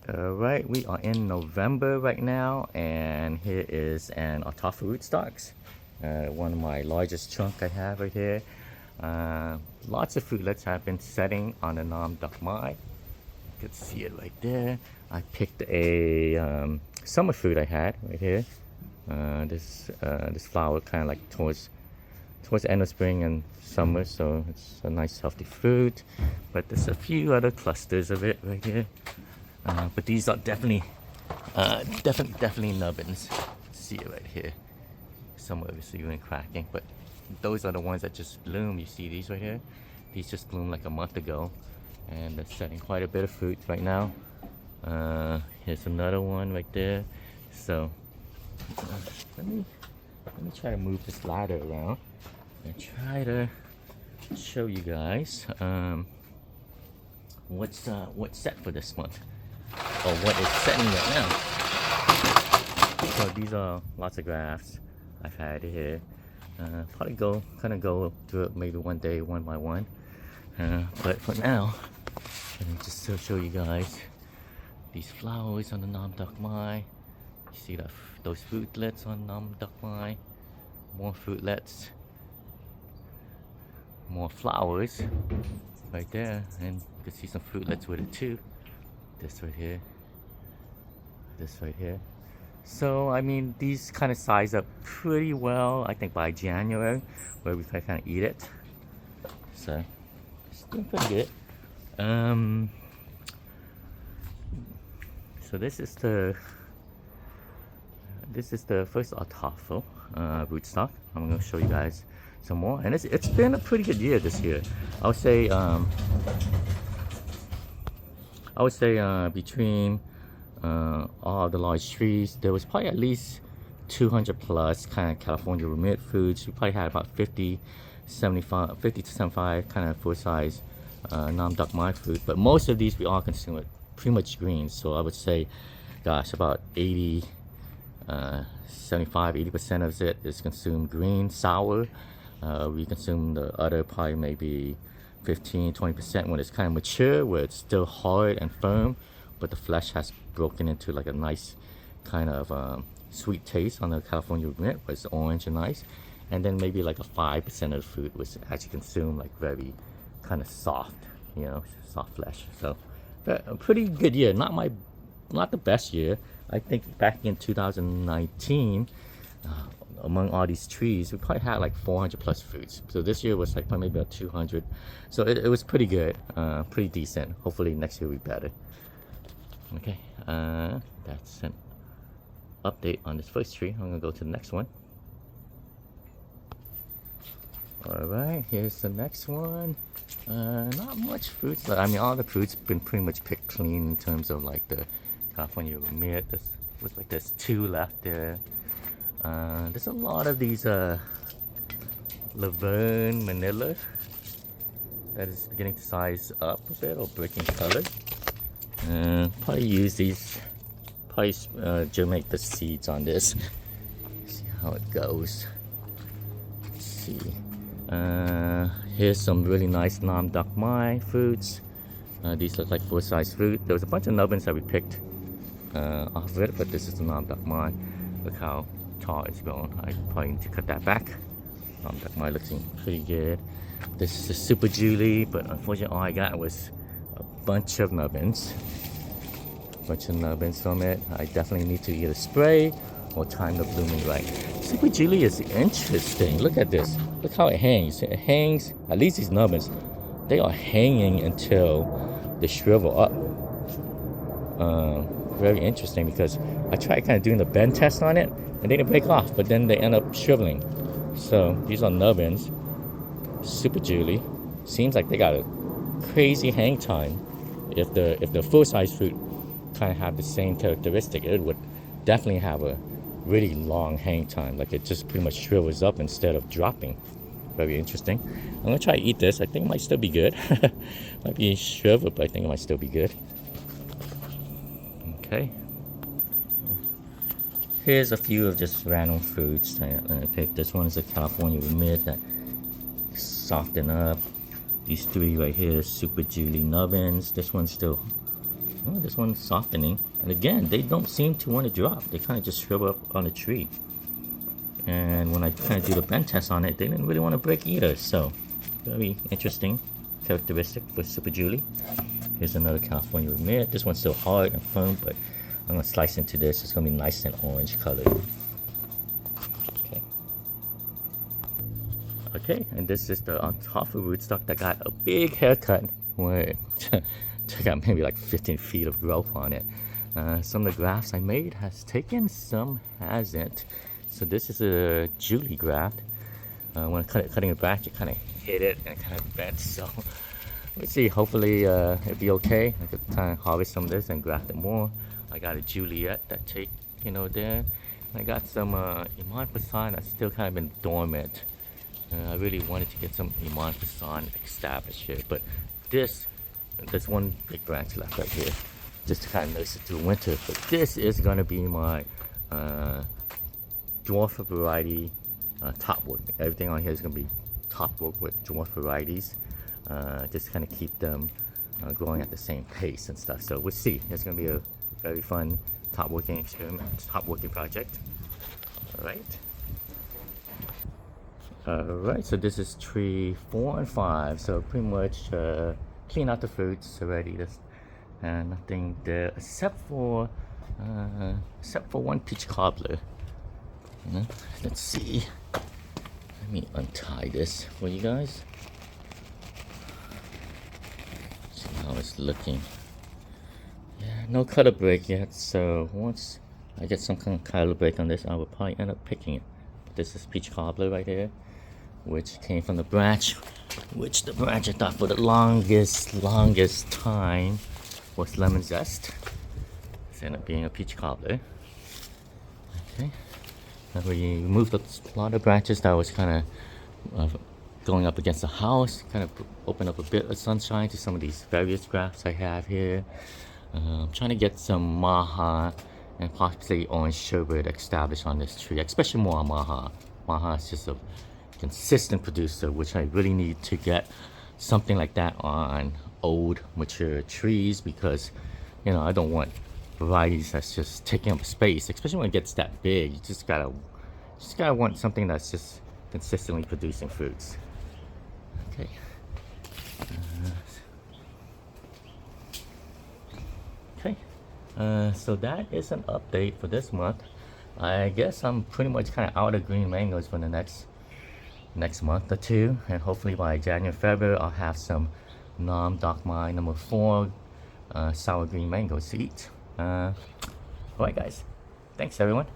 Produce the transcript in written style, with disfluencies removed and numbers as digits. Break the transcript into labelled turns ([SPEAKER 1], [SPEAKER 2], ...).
[SPEAKER 1] Alright, we are in November right now, and here is an Ataulfo rootstocks. One of my largest chunk I have right here. Lots of fruitlets have been setting on the Nam Duck Mai. You can see it right there. I picked a summer fruit I had right here. This flower kind of like towards the end of spring and summer, so it's a nice healthy fruit. But there's a few other clusters of it right here. But these are definitely nubbins. See it right here. Some obviously even cracking, but those are the ones that just bloom. You see these right here? These just bloomed like a month ago, and they're setting quite a bit of fruit right now. Here's another one right there. So let me try to move this ladder around and try to show you guys what's set for this month, or what is setting right now. So these are lots of grafts I've had here. Probably go through it maybe one day, one by one. But for now, let me just show you guys these flowers on the Nam Duck Mai. You see those fruitlets on Nam Duck Mai. More fruitlets, more flowers right there, and you can see some fruitlets with it too. This right here, this right here. So I mean, these kind of size up pretty well, I think, by January, where we can kind of eat it. So it's doing pretty good. So this is the first Ataulfo rootstock. I'm gonna show you guys some more, and it's been a pretty good year this year. I would say between all the large trees, there was probably at least 200 plus kind of California remit foods. We probably had about 50 to 75 kind of full size Nam Duck Mai food, but most of these we all consume it pretty much green. So I would say, gosh, about 75-80% of it is consumed green, sour. We consume the other probably maybe 15-20% when it's kind of mature, where it's still hard and firm, but the flesh has broken into like a nice kind of sweet taste on the California mint, where it's orange and nice. And then maybe like a 5% of the food was actually consumed like very kind of soft, you know, soft flesh. So a pretty good year. Not the best year. I think back in 2019, among all these trees, we probably had like 400 plus fruits. So this year was like maybe about 200. So it was pretty good, pretty decent. Hopefully next year will be better. Okay, that's an update on this first tree. I'm gonna go to the next one. All right, here's the next one. Not much fruits. I mean, all the fruits been pretty much picked clean in terms of like the California remit. Looks like there's 2 left there. There's a lot of these Laverne Manila that is beginning to size up a bit or breaking color. Probably use these, germinate the seeds on this. See how it goes. Let's see. Here's some really nice Nam Duck Mai fruits. These look like full-size fruit. There was a bunch of nubbins that we picked off of it, but this is the Nam Duck Mai. Look how tall it's grown. I probably need to cut that back. Nam Duck Mai looking pretty good. This is the Super Julie, but unfortunately all I got was a bunch of nubbins. From it. I definitely need to either spray or time the blooming right. Super Julie is interesting. Look at this. Look how it hangs. It hangs, at least these nubbins, they are hanging until they shrivel up. Very interesting, because I tried kind of doing the bend test on it and they didn't break off, but then they end up shriveling. So these are nubbins. Super Julie. Seems like they got a crazy hang time. If the full-size fruit kind of have the same characteristic, it would definitely have a really long hang time. Like it just pretty much shrivels up instead of dropping. Very interesting. I'm gonna try to eat this. I think it might still be good. Might be shriveled, but I think it might still be good. Okay. Here's a few of just random fruits I picked. This one is a California remit that softened up. These 3 right here, Super Julie nubbins. This one's still Oh, this one's softening. And again, they don't seem to want to drop. They kind of just shrivel up on the tree. And when I kind of do the bend test on it, they didn't really want to break either. So, very interesting characteristic for Super Julie. Here's another California Vermeer. This one's still hard and firm, but I'm going to slice into this. It's going to be nice and orange colored. Okay. Okay, and this is the Ataulfo rootstock that got a big haircut. Where I got maybe like 15 feet of growth on it. Some of the grafts I made has taken, some hasn't. So this is a Julie graft. When cutting a branch, it kind of hit it and kind of bent. So let's see. Hopefully it'll be okay. I could kind of harvest some of this and graft it more. I got a Juliet that take there. I got some Iman Fasan that's still kind of been dormant. I really wanted to get some Iman Fasan established here, but there's one big branch left right here, just to kind of nurse it through winter. But this is gonna be my dwarf variety top work. Everything on here is gonna be top work with dwarf varieties, just to kind of keep them growing at the same pace and stuff. So we'll see. It's gonna be a very fun top working experiment, top working project. All right, so this is tree 4 and 5. So pretty much clean out the fruits already. And nothing there except for one peach cobbler. Let's see. Let me untie this for you guys. See how it's looking. Yeah, no color break yet. So once I get some kind of color break on this, I will probably end up picking it. This is peach cobbler right here, which came from the branch, which the branch I thought for the longest time was lemon zest. It's ended up being a peach cobbler. Okay. And we removed a lot of branches that was kind of going up against the house, kind of open up a bit of sunshine to some of these various grafts I have here. I'm trying to get some maha and possibly orange sherbet established on this tree, especially more on maha. Maha is just a consistent producer, which I really need to get something like that on old mature trees, because I don't want varieties that's just taking up space, especially when it gets that big. You just gotta want something that's just consistently producing fruits. Okay. So that is an update for this month. I guess I'm pretty much kind of out of green mangoes for the next month or two, and hopefully by January, February, I'll have some Nam Doc Mai number 4 sour green mangoes to eat. Alright guys, thanks everyone.